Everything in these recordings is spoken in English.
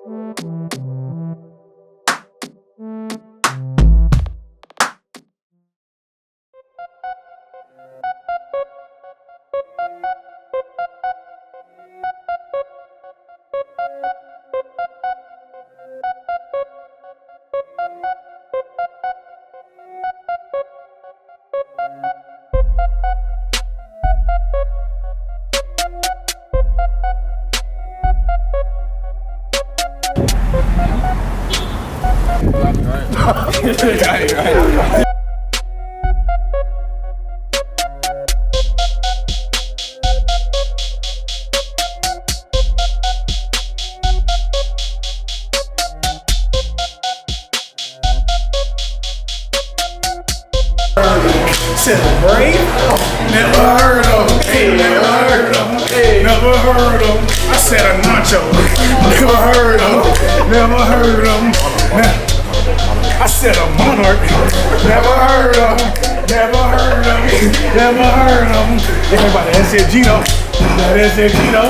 Right. Said brave? Never heard of him. Hey, never heard of him. Hey, never heard of him. I said a nacho. Never heard of him. Never heard of him. I said a monarch. Never heard of him. Never heard of him. Never heard of him. Everybody, SFG though. That SFG though.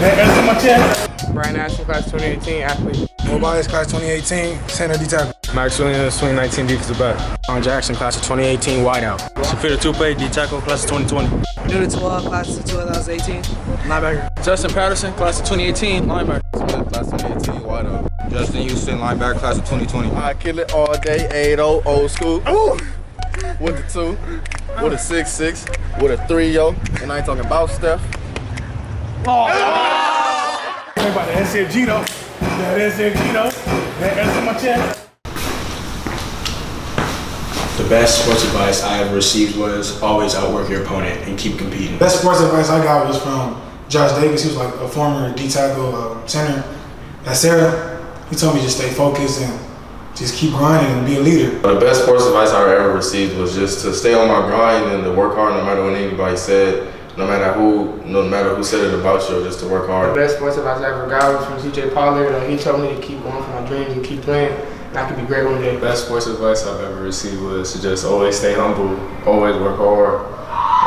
That S on my chest. Brian Ashton, class 2018, athlete. Tobias, class 2018, center D tackle. Max Williams, 2019 defensive back. John Jackson, class of 2018, wideout. Shafir Tupe, D tackle, class of 2020. Newton Tawal, class of 2018, linebacker. Justin Patterson, class of 2018, linebacker. Smith, class of 2018, wideout. Justin Houston, linebacker, class of 2020. I kill it all day, 8-0, old school. Ooh. With the 2, with a 6-6, with a 3-0, and I ain't talking about Steph. Everybody, SFG though. That SFG though. That S on my chest. The best sports advice I ever received was always outwork your opponent and keep competing. Best sports advice I got was from Josh Davis. He was like a former D tackle center at Serra. He told me just stay focused and just keep grinding and be a leader. The best sports advice I ever received was just to stay on my grind and to work hard no matter what anybody said, no matter who said it about you, just to work hard. The best sports advice I ever got was from CJ Pollard. He told me to keep going for my dreams and keep playing, and I could be great one day. The best sports advice I've ever received was to just always stay humble, always work hard,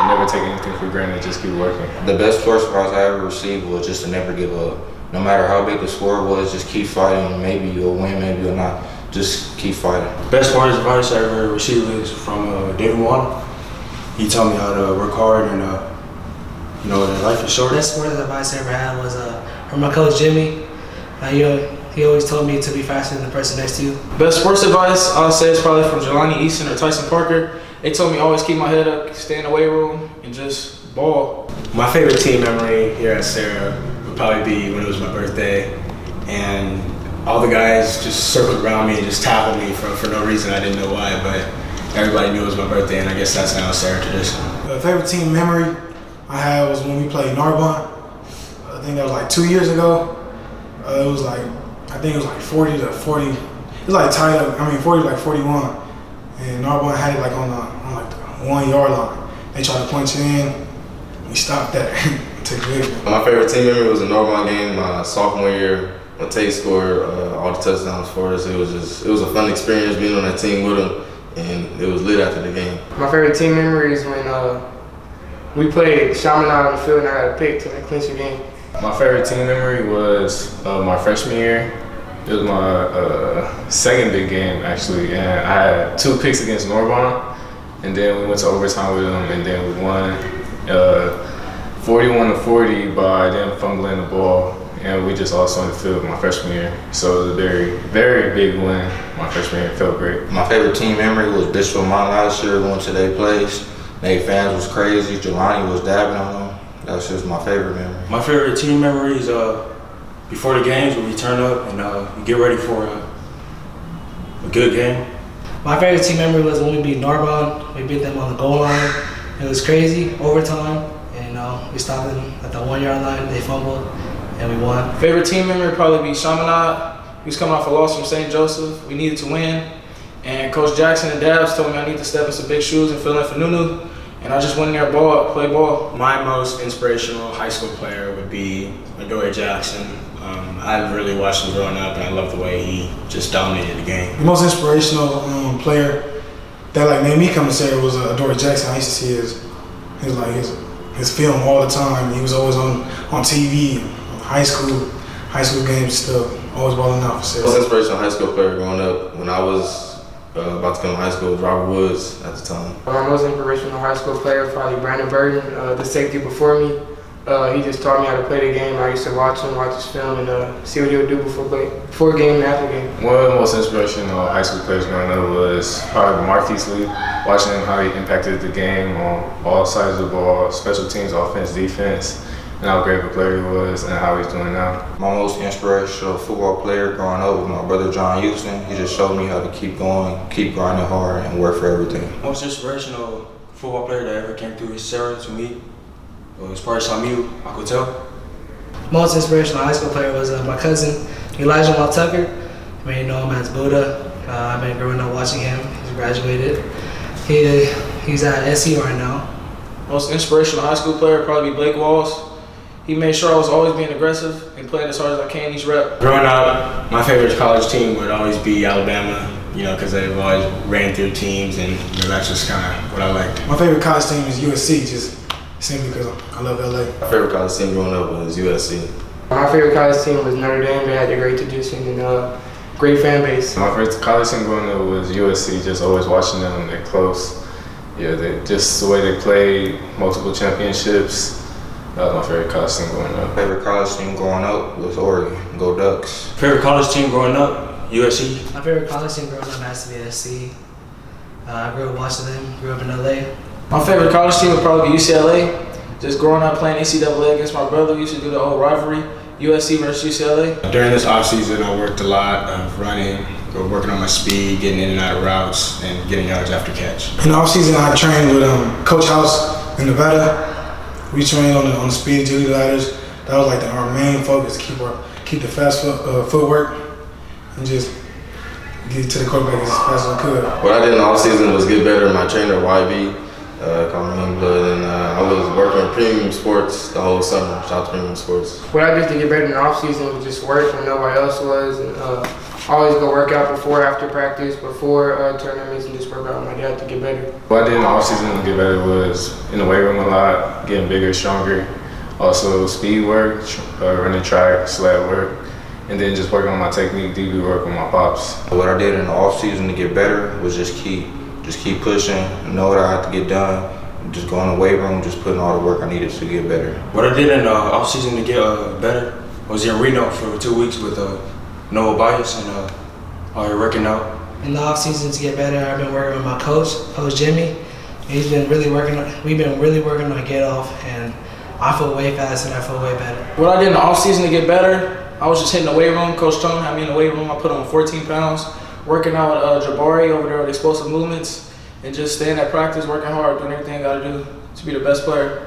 and never take anything for granted, just keep working. The best sports advice I ever received was just to never give up. No matter how big the score was, just keep fighting. Maybe you'll win, maybe you'll not. Just keep fighting. Best sports advice I ever received was from David Warner. He told me how to work hard and that life is short. Best sports advice I ever had was from my coach Jimmy. He always told me to be faster than the person next to you. Best sports advice I'll say is probably from Jelani Easton or Tyson Parker. They told me always keep my head up, stay in the weight room, and just ball. My favorite team memory here at Serra would probably be when it was my birthday, and all the guys just circled around me and just tackled me for no reason. I didn't know why, but everybody knew it was my birthday, and I guess that's now a Serra tradition. The favorite team memory I had was when we played Narbonne. I think that was like 2 years ago. It was like, I think it was like 40 to 40. It was like tied up, 40 to like 41. And Narbonne had it like on like the 1 yard line. They tried to punch it in. We stopped that. Took it. My favorite team memory was a Narbonne game my sophomore year. When Tate scored all the touchdowns for us, it was a fun experience being on that team with him, and it was lit after the game. My favorite team memory is when we played Chaminade on the field and I got a pick to clinch the game. My favorite team memory was my freshman year. It was my second big game actually, and I had 2 picks against Narbonne, and then we went to overtime with them, and then we won 41-40 by them fumbling the ball. And we just lost on the field my freshman year. So it was a very, very big win my freshman year. It felt great. My favorite team memory was Bishop Mont last year, going to their place. Nate fans was crazy. Jelani was dabbing on them. That's just my favorite memory. My favorite team memory is before the games when we turn up and we get ready for a good game. My favorite team memory was when we beat Narbonne. We beat them on the goal line. It was crazy, overtime. And we stopped them at the 1 yard line. They fumbled. And we won. Favorite team memory would probably be Chaminade. He was coming off a loss from St. Joseph. We needed to win. And Coach Jackson and Dabs told me I need to step in some big shoes and fill in for Nunu. And I just went in there, play ball. My most inspirational high school player would be Adoree Jackson. I really watched him growing up, and I love the way he just dominated the game. The most inspirational player that made me come to Serra was Adoree Jackson. I used to see his film all the time. He was always on TV. High school games and stuff. Always balling out for Most Serra. inspirational high school player growing up when I was about to come to high school was Robert Woods at the time. My most inspirational high school player was probably Brandon Burton, the safety before me. He just taught me how to play the game. I used to watch him, watch his film, and see what he would do before game and after game. One of the most inspirational high school players growing up was probably Marquise Lee. Watching him, how he impacted the game on all sides of the ball, special teams, offense, defense, and how great of a player he was and how he's doing now. My most inspirational football player growing up was my brother John Houston. He just showed me how to keep going, keep grinding hard, and work for everything. Most inspirational football player that ever came through is Serra to me. It was probably Samuel, I could tell. Most inspirational high school player was my cousin, Elijah Walt Tucker. You may know him as Buddha. I've been growing up watching him. He's graduated. He's at SC right now. Most inspirational high school player probably be Blake Walls. He made sure I was always being aggressive and playing as hard as I can each rep. Growing up, my favorite college team would always be Alabama, you know, because they've always ran through teams, and you know, that's just kind of what I liked. My favorite college team is USC, just simply because I love LA. My favorite college team growing up was USC. My favorite college team was Notre Dame. They had a great tradition and great fan base. My favorite college team growing up was USC, just always watching them. They're close. Yeah, just the way they played, multiple championships. That was my favorite college team growing up. Favorite college team growing up was Oregon. Go Ducks. Favorite college team growing up, USC. My favorite college team growing up has to be SC. I grew up watching them, grew up in LA. My favorite college team would probably be UCLA. Just growing up playing NCAA against my brother, we used to do the old rivalry, USC versus UCLA. During this offseason, I worked a lot of running, working on my speed, getting in and out of routes, and getting yards after catch. In the offseason, I trained with Coach House in Nevada. We trained on the speed agility ladders. That was like our main focus, keep the fast footwork and just get to the quarterback as fast as I could. What I did in the offseason was get better. My trainer, YB, called me Youngblood, and I was working in premium sports the whole summer. Shout out to premium sports. What I did to get better in the off season was just work when nobody else was, and always go work out before, after practice, before tournaments, and just work out with my dad to get better. What I did in the offseason to get better was in the weight room a lot, getting bigger, stronger. Also speed work, running track, sled work, and then just working on my technique, DB work with my pops. What I did in the off season to get better was just keep pushing, know what I had to get done, just go in the weight room, just putting all the work I needed to get better. What I did in the off season to get better was in Reno for 2 weeks with Noah Bias and working out. In the off season to get better, I've been working with my coach Jimmy. We've been really working on get off, and I feel way faster and I feel way better. What I did in the off season to get better, I was just hitting the weight room. Coach Tone had me in the weight room. I put on 14 pounds, working out with Jabari over there with explosive movements, and just staying at practice, working hard, doing everything I got to do to be the best player.